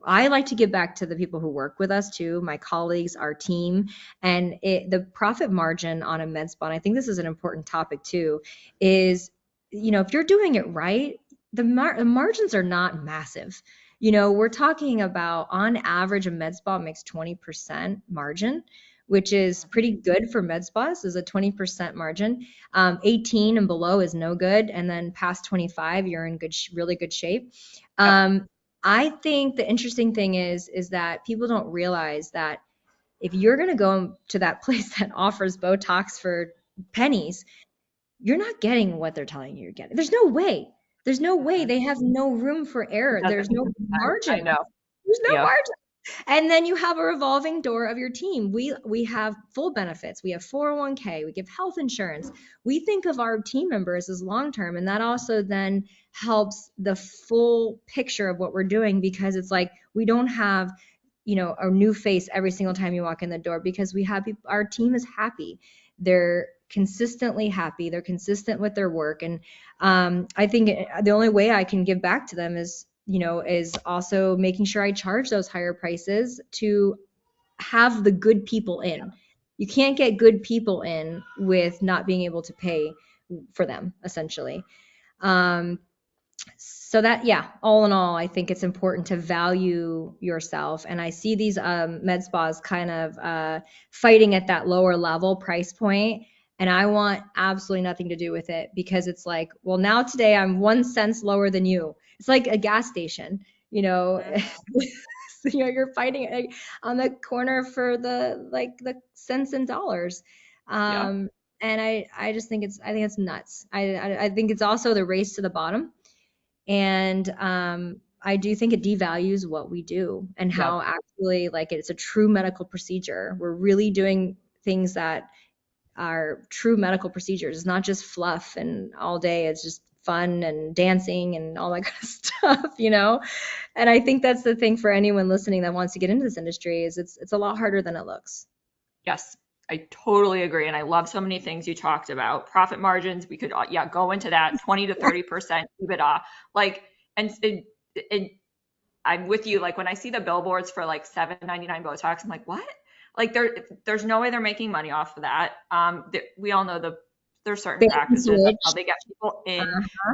I like to give back to the people who work with us too, my colleagues, our team, and the profit margin on a med spa. And I think this is an important topic too, is, if you're doing it right, the margins are not massive. We're talking about on average, a med spa makes 20% margin, which is pretty good for med spas, is a 20% margin. 18 and below is no good. And then past 25, you're in really good shape. I think the interesting thing is that people don't realize that if you're going to go to that place that offers Botox for pennies, you're not getting what they're telling you you're getting. There's no way. There's no way. They have no room for error. There's no margin. I know. There's no Yeah. margin. And then you have a revolving door of your team. We have full benefits. We have 401k. We give health insurance. We think of our team members as long term, and that also then helps the full picture of what we're doing, because it's like we don't have a new face every single time you walk in the door, because we have our team is happy. They're consistently happy. They're consistent with their work, and I think the only way I can give back to them is also making sure I charge those higher prices to have the good people in. You can't get good people in with not being able to pay for them, essentially. So that, all in all, I think it's important to value yourself. And I see these med spas kind of fighting at that lower level price point. And I want absolutely nothing to do with it, because it's like, well, now today I'm 1 cent lower than you. It's like a gas station, you're fighting on the corner for the cents and dollars. And I just think I think it's nuts. I think it's also the race to the bottom. And I do think it devalues what we do and how actually it's a true medical procedure. We're really doing things that are true medical procedures. It's not just fluff and all day. It's just fun and dancing and all that kind of stuff, And I think that's the thing for anyone listening that wants to get into this industry, is it's a lot harder than it looks. Yes, I totally agree. And I love so many things you talked about. Profit margins, we could, go into that 20 to 30% EBITDA. And I'm with you. Like when I see the billboards for like $7.99 Botox, I'm like, what? Like there's no way they're making money off of that. We all know there's certain practices of how they get people in.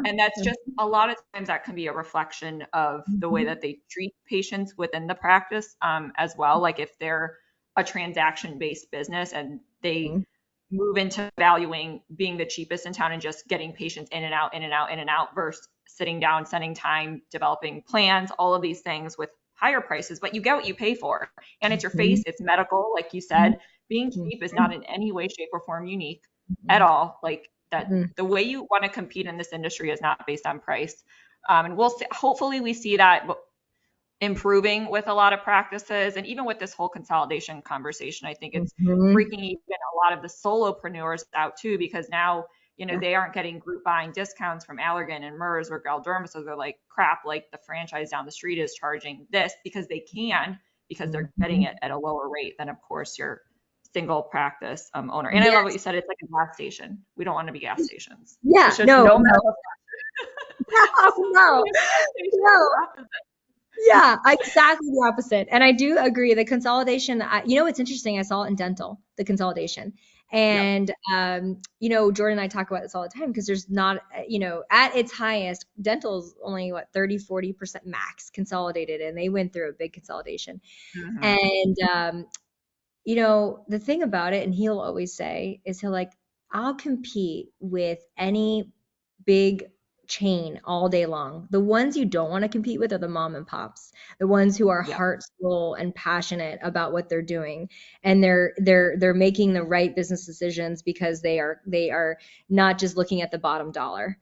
And that's just a lot of times that can be a reflection of the way that they treat patients within the practice as well. Like if they're a transaction-based business and they move into valuing being the cheapest in town and just getting patients in and out, in and out, in and out, versus sitting down, spending time, developing plans, all of these things with higher prices, but you get what you pay for. And it's your face, it's medical. Like you said, being cheap is not in any way, shape, or form unique at all. Like that, the way you want to compete in this industry is not based on price. And we'll see, hopefully we see that improving with a lot of practices, and even with this whole consolidation conversation, I think it's freaking even a lot of the solopreneurs out too, because now they aren't getting group buying discounts from Allergan and Merz or Galderma, so they're like, crap, like the franchise down the street is charging this because they're getting it at a lower rate than, of course, your single practice owner. And I love what you said, it's like a gas station. We don't want to be gas stations. No. Yeah, exactly the opposite. And I do agree. The consolidation, it's interesting. I saw it in dental, the consolidation. And, Jordan and I talk about this all the time, because there's not, at its highest, dental's only 30, 40% max consolidated. And they went through a big consolidation. And, the thing about it, and he'll always say, is I'll compete with any big chain all day long. The ones you don't want to compete with are the mom and pops, the ones who are heart, soul, and passionate about what they're doing, and they're making the right business decisions because they are not just looking at the bottom dollar.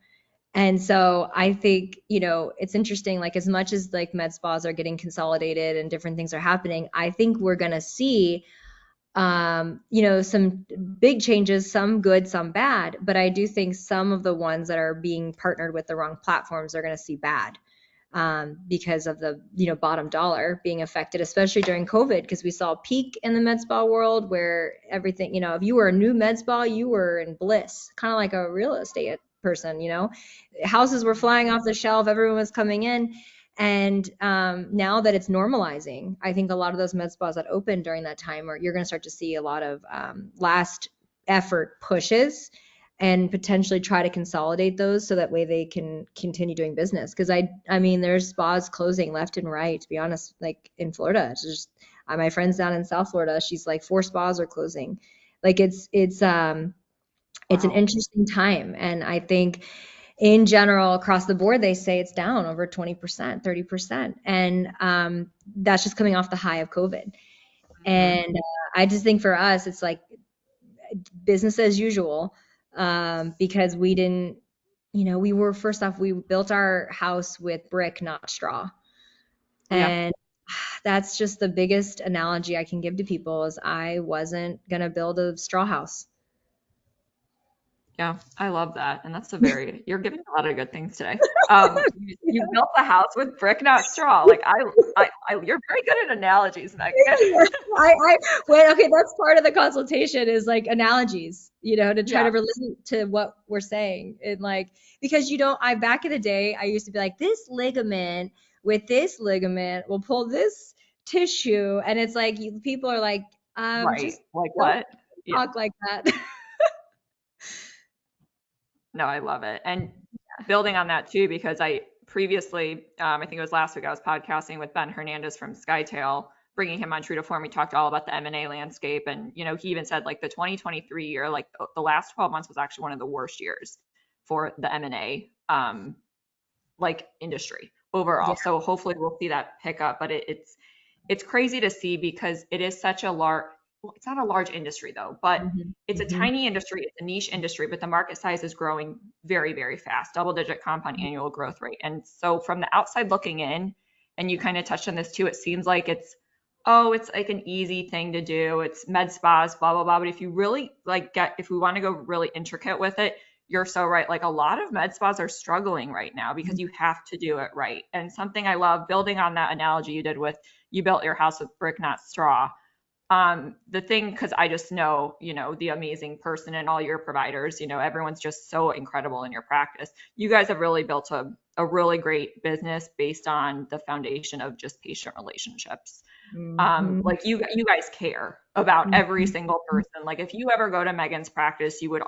And so I think it's interesting. Like as much as med spas are getting consolidated and different things are happening, I think we're gonna see some big changes, some good, some bad, but I do think some of the ones that are being partnered with the wrong platforms are going to see bad. because of the, bottom dollar being affected, especially during COVID, because we saw a peak in the med spa world where everything, if you were a new med spa, you were in bliss, kind of like a real estate person, houses were flying off the shelf, everyone was coming in. And now that it's normalizing, I think a lot of those med spas that opened during that time, you're going to start to see a lot of last effort pushes and potentially try to consolidate those so that way they can continue doing business. Because I mean, there's spas closing left and right, to be honest, like in Florida. It's just my friend's down in South Florida. She's like 4 spas are closing. Like it's an interesting time. And I think in general, across the board, they say it's down over 20%, 30%. And that's just coming off the high of COVID. And I just think for us, it's like business as usual, because we didn't, first off, we built our house with brick, not straw. And that's just the biggest analogy I can give to people is I wasn't going to build a straw house. Yeah, I love that. And that's you're giving a lot of good things today. You built the house with brick, not straw. Like you're very good at analogies, Megan. Okay, that's part of the consultation is like analogies, to try to relate to what we're saying. And like, because back in the day, I used to be like, this ligament with this ligament will pull this tissue. And it's like, people are like, right. Just like what? Talk like that. No, I love it. And building on that too, because I previously, I think it was last week, I was podcasting with Ben Hernandez from Skytail, bringing him on True to Form. We talked all about the M&A landscape. And, he even said like the 2023 year, like the last 12 months was actually one of the worst years for the M&A, like industry overall. Yeah. So hopefully we'll see that pick up, but it's crazy to see because it is such a it's not a large industry though, but it's a tiny industry. It's a niche industry, but the market size is growing very, very fast, double-digit compound annual growth rate. And so from the outside looking in, and you kind of touched on this too, it seems like it's like an easy thing to do. It's med spas, blah, blah, blah. But if you really if we want to go really intricate with it, you're so right. Like a lot of med spas are struggling right now because you have to do it right. And something I love, building on that analogy you did with, you built your house with brick, not straw. The thing, because I just know, the amazing person and all your providers, everyone's just so incredible in your practice. You guys have really built a really great business based on the foundation of just patient relationships. Like you guys care about every single person. Like if you ever go to Megan's practice, you would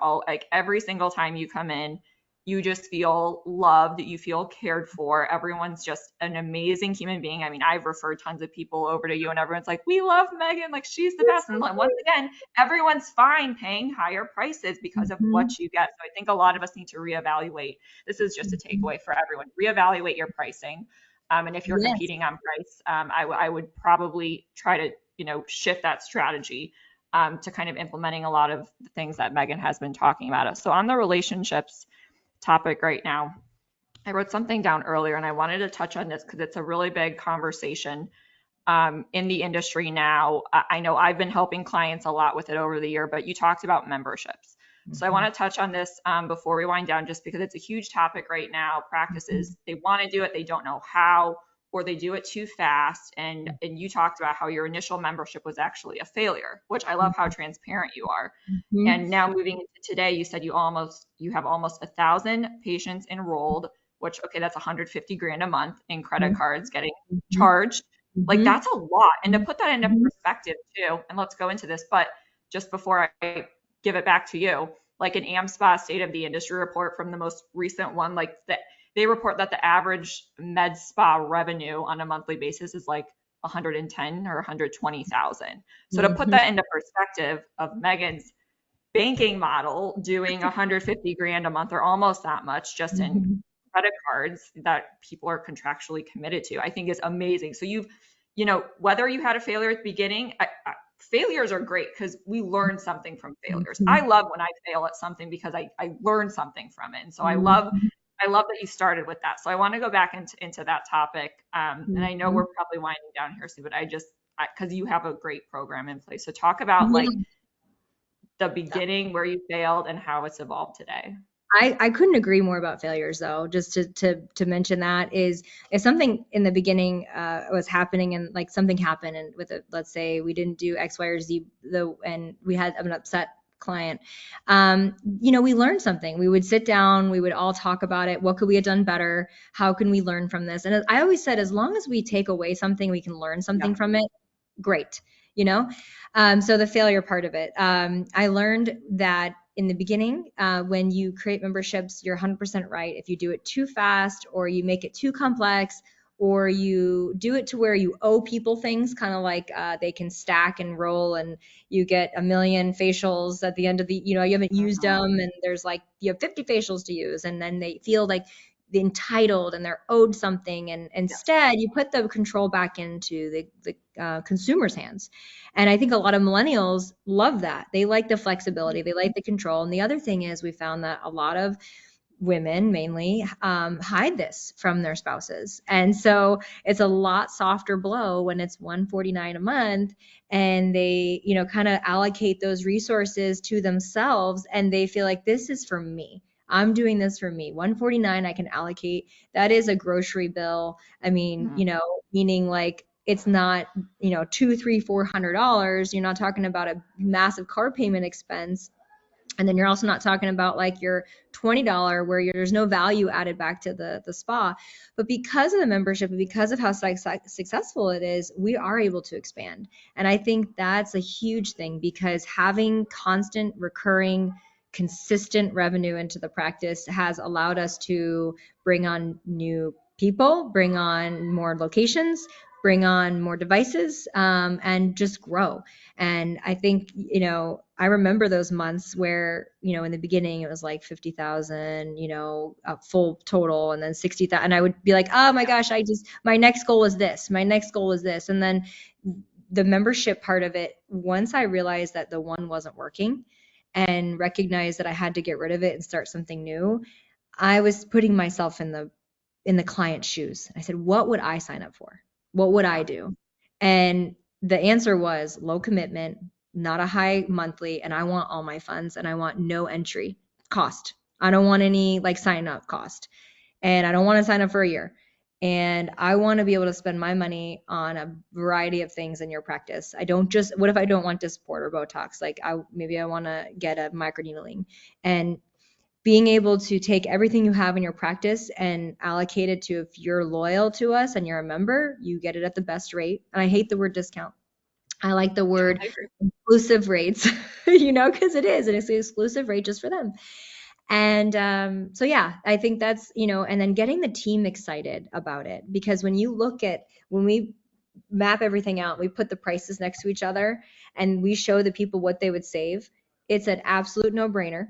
every single time you come in, you just feel loved, you feel cared for. Everyone's just an amazing human being. I mean, I've referred tons of people over to you and everyone's like, we love Megan. Like she's the best. And once again, everyone's fine paying higher prices because of what you get. So I think a lot of us need to reevaluate. This is just a takeaway for everyone. Reevaluate your pricing. And if you're competing on price, I would probably try to, shift that strategy to kind of implementing a lot of the things that Megan has been talking about. So on the relationships topic right now, I wrote something down earlier and I wanted to touch on this because it's a really big conversation in the industry now. I know I've been helping clients a lot with it over the year, but you talked about memberships. So I want to touch on this before we wind down, just because it's a huge topic right now. Practices, they want to do it, they don't know how, or they do it too fast. And you talked about how your initial membership was actually a failure, which I love how transparent you are. And now moving into today, you said you have almost 1,000 patients enrolled, which, okay, that's 150 grand a month in credit cards getting charged. Like that's a lot. And to put that into perspective too, and let's go into this, but just before I give it back to you, like an AmSpa State of the Industry report from the most recent one, like they report that the average med spa revenue on a monthly basis is like 110 or 120,000. So to put that into perspective of Megan's banking model doing 150 grand a month or almost that much just in credit cards that people are contractually committed to, I think is amazing. So whether you had a failure at the beginning, failures are great because we learn something from failures. I love when I fail at something because I learn something from it. And so I love that you started with that. So I want to go back into that topic. And I know we're probably winding down here soon, but because you have a great program in place. So talk about like the beginning where you failed and how it's evolved today. I couldn't agree more about failures though. Just to mention that is if something in the beginning was happening and like something happened and with a, let's say we didn't do X, Y, or Z and we had an upset client, we learned something. We would sit down, we would all talk about it. What could we have done better? How can we learn from this? And I always said, as long as we take away something, we can learn something from it. Great, you know. So the failure part of it, I learned that in the beginning, when you create memberships, you're 100% right. If you do it too fast or you make it too complex or you do it to where you owe people things, kind of like they can stack and roll and you get a million facials at the end of the, you haven't used them and there's like, you have 50 facials to use and then they feel like entitled and they're owed something. And instead you put the control back into the consumer's hands. And I think a lot of millennials love that. They like the flexibility, they like the control. And the other thing is we found that a lot of women mainly hide this from their spouses. And so it's a lot softer blow when it's $149 a month and they, kind of allocate those resources to themselves and they feel like this is for me. I'm doing this for me. $149 I can allocate. That is a grocery bill. I mean, meaning like it's not, $200, $300, $400. You're not talking about a massive car payment expense. And then you're also not talking about like your $20 where there's no value added back to the spa. But because of the membership and because of how successful it is, we are able to expand. And I think that's a huge thing because having constant, recurring, consistent revenue into the practice has allowed us to bring on new people, bring on more locations, bring on more devices, and just grow. And I think, I remember those months where, in the beginning it was like 50,000, a full total and then 60,000. And I would be like, oh my gosh, my next goal is this. My next goal is this. And then the membership part of it, once I realized that the one wasn't working and recognized that I had to get rid of it and start something new, I was putting myself in the client's shoes. I said, what would I sign up for? What would I do? And the answer was low commitment, not a high monthly, and I want all my funds and I want no entry cost. I don't want any like sign up cost. And I don't want to sign up for a year. And I want to be able to spend my money on a variety of things in your practice. What if I don't want Dysport or Botox? Like maybe I want to get a microneedling. And being able to take everything you have in your practice and allocate it to, if you're loyal to us and you're a member, you get it at the best rate. And I hate the word discount. I like the word exclusive rates, because it is an exclusive rate just for them. And so, yeah, I think that's, and then getting the team excited about it, because when we map everything out, we put the prices next to each other and we show the people what they would save. It's an absolute no-brainer.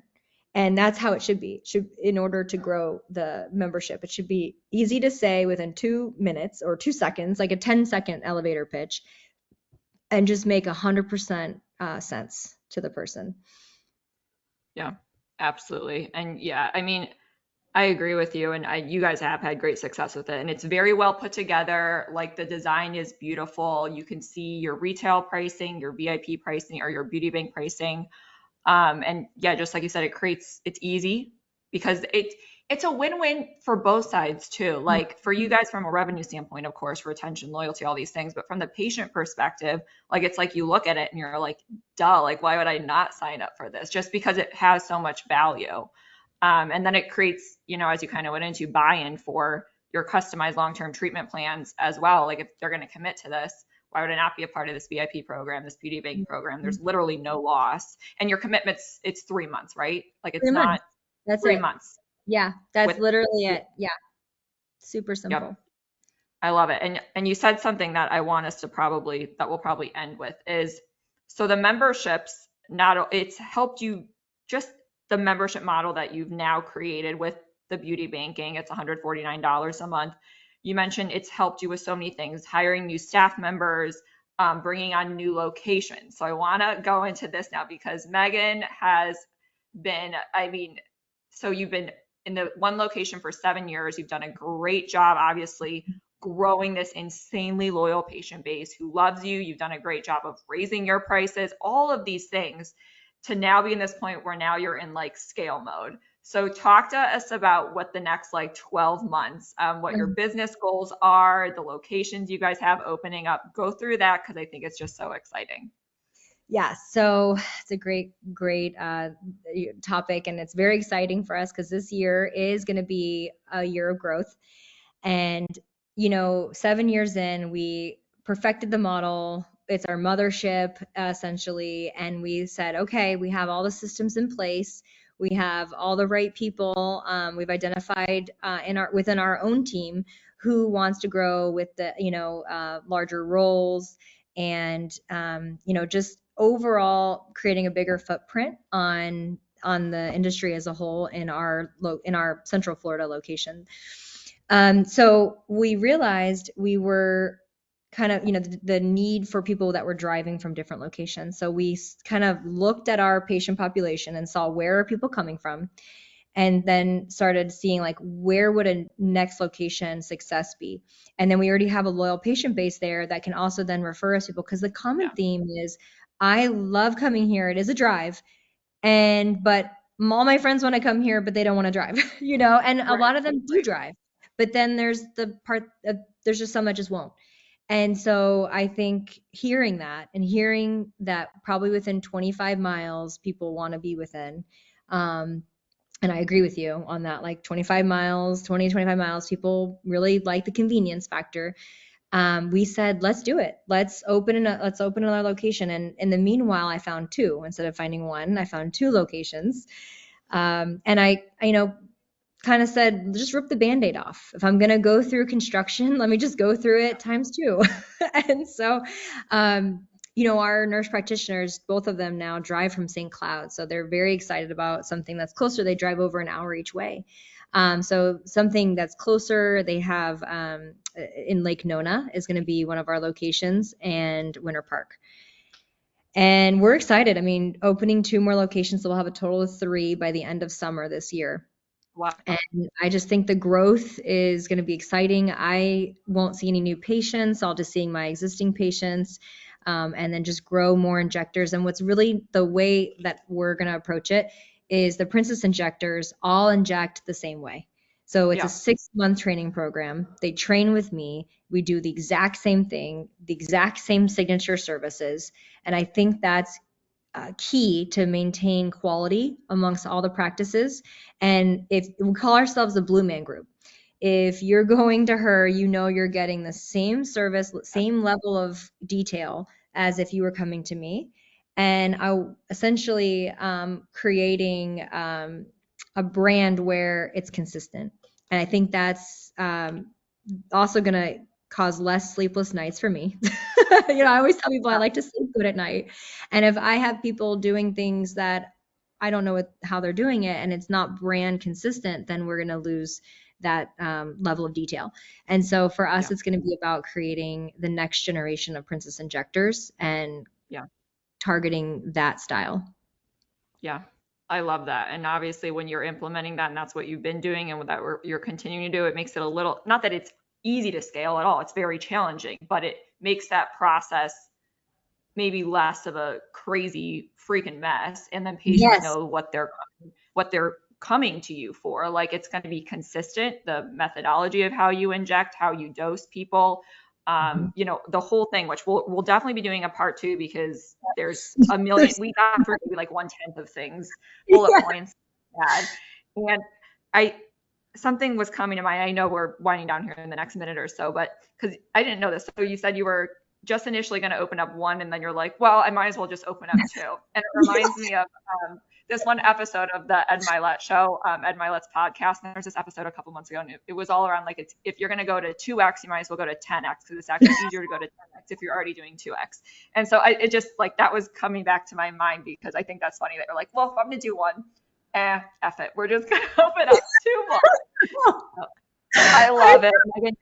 And that's how it should be. In order to grow the membership, it should be easy to say within 2 minutes or 2 seconds, like a 10-second elevator pitch, and just make 100% sense to the person. Yeah, absolutely. And yeah, I mean, I agree with you, and you guys have had great success with it, and it's very well put together. Like the design is beautiful. You can see your retail pricing, your VIP pricing, or your beauty bank pricing. And yeah, just like you said, it's easy because it's a win-win for both sides too. Like for you guys from a revenue standpoint, of course, retention, loyalty, all these things, but from the patient perspective, like it's like you look at it and you're like, duh, like why would I not sign up for this? Just because it has so much value. And then it creates, as you kind of went into, buy-in for your customized long-term treatment plans as well. Like if they're going to commit to this, why would I not be a part of this VIP program, this beauty bank program? There's literally no loss. And your commitment's, it's 3 months, right? Like it's not That's 3 it. months. Yeah, that's literally it. Yeah. Super simple. Yep. I love it. And you said something that I want us to that we'll probably end with is, so the memberships, it's helped you, just the membership model that you've now created with the beauty banking, it's $149 a month. You mentioned it's helped you with so many things, hiring new staff members, bringing on new locations. So I want to go into this now because Maegen has been, so you've been in the one location for 7 years. You've done a great job, obviously, growing this insanely loyal patient base who loves you. You've done a great job of raising your prices, all of these things to now be in this point where now you're in like scale mode. So talk to us about what the next like 12 months, what your business goals are, the locations you guys have opening up. Go through that because I think it's just so exciting. Yeah, so it's a great, great topic, and it's very exciting for us because this year is going to be a year of growth. And, 7 years in, we perfected the model. It's our mothership, essentially. And we said, okay, we have all the systems in place. We have all the right people. We've identified within our own team who wants to grow with the, larger roles and, just overall creating a bigger footprint on the industry as a whole in our Central Florida location. So we realized we were kind of, the need for people that were driving from different locations. So we kind of looked at our patient population and saw where are people coming from, and then started seeing like where would a next location success be. And then we already have a loyal patient base there that can also then refer us people, because the common theme is I love coming here. It is a drive, but all my friends want to come here, but they don't want to drive, and a lot of them do drive. But then there's the part of, there's just some that just won't. And so I think hearing that probably within 25 miles, people want to be within. And I agree with you on that, like 25 miles, 25 miles, people really like the convenience factor. We said, let's do it. Let's open another location. And in the meanwhile, I found two instead of finding one. I found two locations. And I kind of said, just rip the Band-Aid off. If I'm going to go through construction, let me just go through it times two. And so, our nurse practitioners, both of them now drive from St. Cloud. So they're very excited about something that's closer. They drive over an hour each way. So something that's closer, they have in Lake Nona is going to be one of our locations, and Winter Park. And we're excited. I mean, opening 2 more locations, so we'll have a total of 3 by the end of summer this year. Wow. And I just think the growth is going to be exciting. I won't see any new patients. I'll just seeing my existing patients, and then just grow more injectors. And what's really the way that we're going to approach it is the Princess injectors all inject the same way. So it's a 6-month training program. They train with me. We do the exact same thing, the exact same signature services. And I think that's key to maintain quality amongst all the practices. And if we call ourselves the Blue Man Group, if you're going to her, you're getting the same service, same level of detail as if you were coming to me. And I essentially creating a brand where it's consistent. And I think that's also going to cause less sleepless nights for me. I always tell people I like to sleep good at night. And if I have people doing things that I don't know how they're doing it and it's not brand consistent, then we're going to lose that level of detail. And so for us, it's going to be about creating the next generation of Princess injectors and targeting that style. Yeah, I love that. And obviously when you're implementing that and that's what you've been doing and that you're continuing to do, it makes it a little, not that it's easy to scale at all. It's very challenging, but it makes that process maybe less of a crazy freaking mess. And then patients know what they're coming to you for. Like it's going to be consistent, the methodology of how you inject, how you dose people, the whole thing, which we'll definitely be doing a part 2 because there's a million, we got through like 1/10 of things, bullet points. And something was coming to mind. I know we're winding down here in the next minute or so, but because I didn't know this. So you said you were just initially going to open up 1 and then you're like, well, I might as well just open up 2. And it reminds me of this one episode of the Ed Milet show, Ed Milet's podcast. And there's this episode a couple months ago, and it was all around like, if you're going to go to 2x, you might as well go to 10x because it's actually easier to go to 10x if you're already doing 2x. And so it just like, that was coming back to my mind because I think that's funny that you're like, well, if I'm going to do 1, F it. We're just going to open up 2 more. I love it. Megan,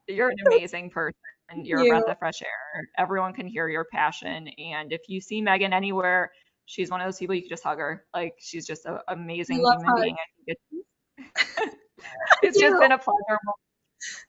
you're an amazing person. And you're a breath of fresh air. Everyone can hear your passion. And if you see Megan anywhere, she's one of those people you can just hug her. Like she's just an amazing human being. I think it's just been a pleasure.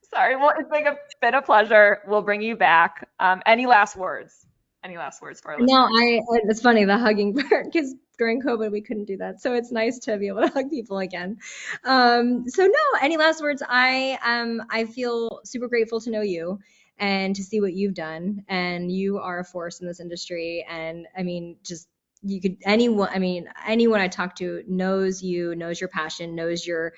It's been a pleasure. We'll bring you back. Any last words? Any last words for our No, listeners? it's funny, the hugging part, because during COVID we couldn't do that. So it's nice to be able to hug people again. So no, any last words? I feel super grateful to know you and to see what you've done. And you are a force in this industry. And I mean, just you could anyone, I mean, anyone I talk to knows you, knows your passion, knows your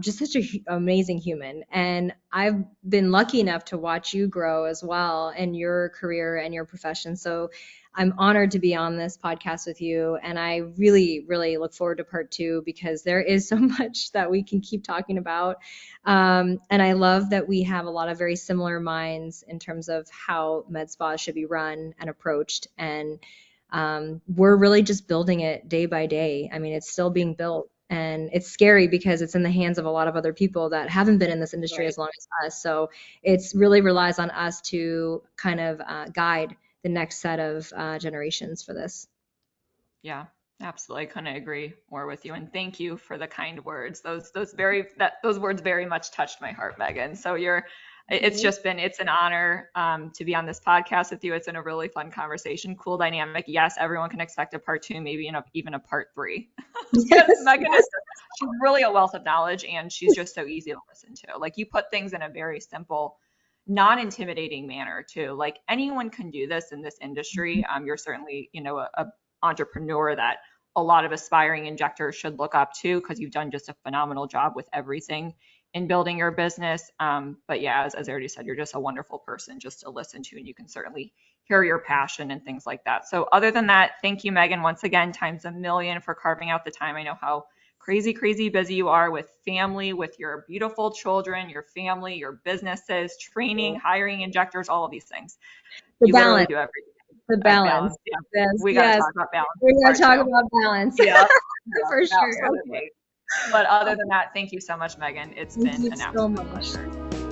just such an amazing human. And I've been lucky enough to watch you grow as well in your career and your profession. So I'm honored to be on this podcast with you. And I really, really look forward to part two, because there is so much that we can keep talking about. And I love that we have a lot of very similar minds in terms of how med spas should be run and approached. And we're really just building it day by day. I mean, it's still being built. And it's scary because it's in the hands of a lot of other people that haven't been in this industry Right. as long as us. So it's really relies on us to kind of guide the next set of generations for this. Yeah, absolutely. I couldn't agree more with you. And thank you for the kind words. Those words very much touched my heart, Maegen. So it's an honor to be on this podcast with you. It's been a really fun conversation, cool dynamic. Yes, everyone can expect a part two, maybe even a part three. Yes, Megan she's really a wealth of knowledge, and she's just so easy to listen to. Like, you put things in a very simple, non-intimidating manner too. Like, anyone can do this in this industry. You're certainly, a entrepreneur that a lot of aspiring injectors should look up to, because you've done just a phenomenal job with everything in building your business. But yeah, as I already said, you're just a wonderful person just to listen to, and you can certainly hear your passion and things like that. So other than that, thank you, Megan, once again, times a million, for carving out the time. I know how crazy, crazy busy you are with family, with your beautiful children, your family, your businesses, training, hiring injectors, all of these things. the You literally balance, do everything. the balance. Yeah. Yes, We got to yes. talk about balance. We're going Part to talk two. about balance. Yeah, For sure. absolutely. But other than that, thank you so much, Megan. It's Thank been you an so absolute much. pleasure.